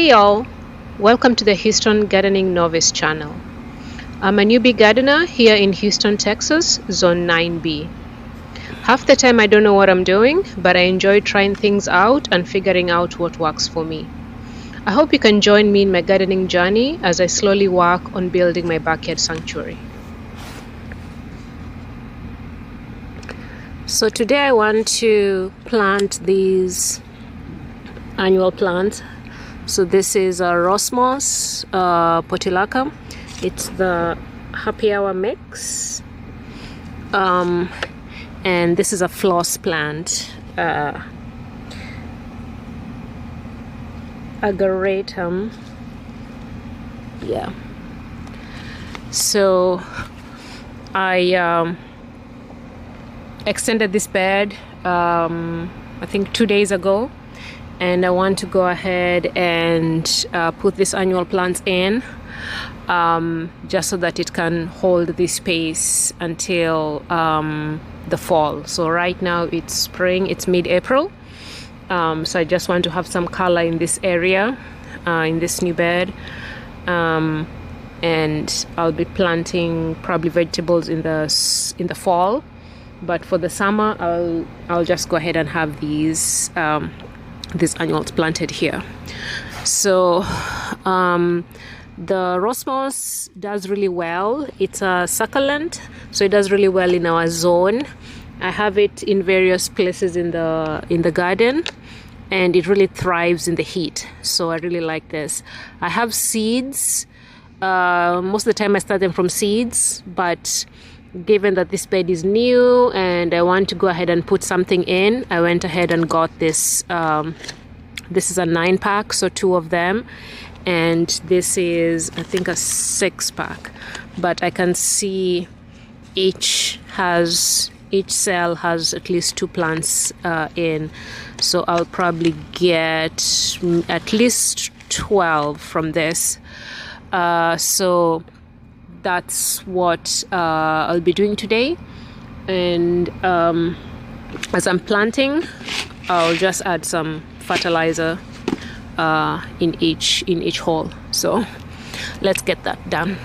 Hey y'all, welcome to the Houston Gardening Novice channel. I'm a newbie gardener here in Houston, Texas, Zone 9B. Half the time I don't know what I'm doing, but I enjoy trying things out and figuring out what works for me. I hope you can join me in my gardening journey as I slowly work on building my backyard sanctuary. So today I want to plant these annual plants. So this is a Ageratum Portulaca. It's the happy hour mix. And this is a floss plant. Ageratum. Yeah. So I extended this bed I think 2 days ago, and I want to go ahead and put these annual plants in just so that it can hold this space until the fall. So right now it's spring, it's mid-April, so I just want to have some color in this area, in this new bed, and I'll be planting probably vegetables in the fall, but for the summer I'll just go ahead and have these annuals planted here. So the Rosmos does really well. It's a succulent, so it does really well in our zone. I have it in various places in the garden, and it really thrives in the heat. So I really like this. I have seeds. Most of the time I start them from seeds, but given that this bed is new and I want to go ahead and put something in, I went ahead and got this. This is a 9-pack, so 2 of them, and this is I think a 6-pack, but I can see each cell has at least 2 plants in, so I'll probably get at least 12 from this. So that's what I'll be doing today, and as I'm planting, I'll just add some fertilizer in each hole. So let's get that done.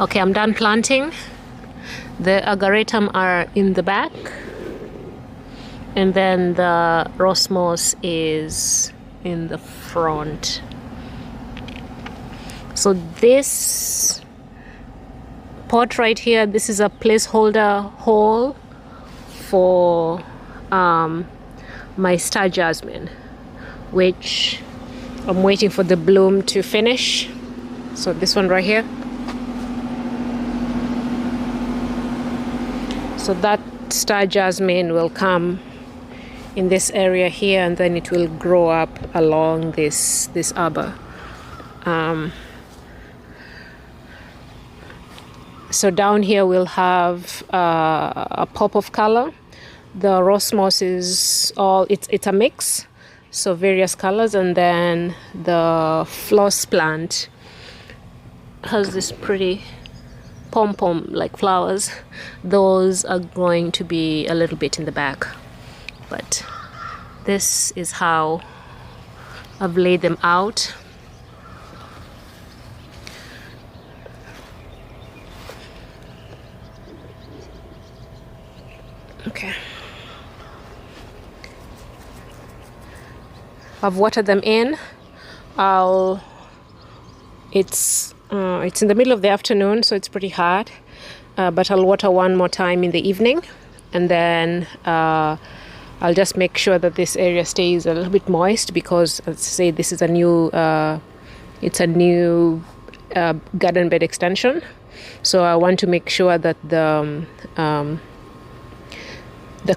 Okay, I'm done planting. The ageratum are in the back, and then the rosmos is in the front. So this pot right here, this is a placeholder hole for my star jasmine, which I'm waiting for the bloom to finish. So this one right here. So that star jasmine will come in this area here, and then it will grow up along this arbor. So down here we'll have a pop of color. The rosmos is all, it's a mix, so various colors, and then the floss plant has this pretty pom-pom like flowers. Those are going to be a little bit in the back, but this is how I've laid them out. Okay, I've watered them in. It's in the middle of the afternoon, so it's pretty hot, but I'll water one more time in the evening, and then I'll just make sure that this area stays a little bit moist, because, as I say, this is a new garden bed extension. So I want to make sure that the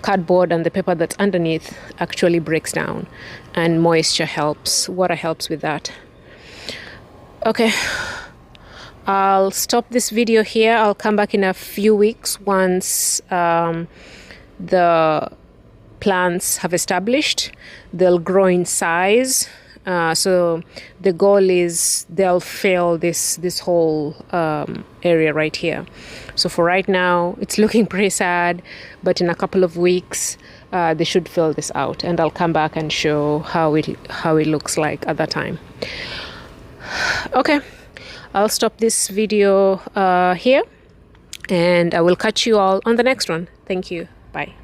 cardboard and the paper that's underneath actually breaks down, and moisture helps, water helps with that. Okay, I'll stop this video here. I'll come back in a few weeks once the plants have established. They'll grow in size. So the goal is they'll fill this whole area right here. So for right now, it's looking pretty sad, but in a couple of weeks, they should fill this out, and I'll come back and show how it looks like at that time. Okay, I'll stop this video here, and I will catch you all on the next one. Thank you. Bye.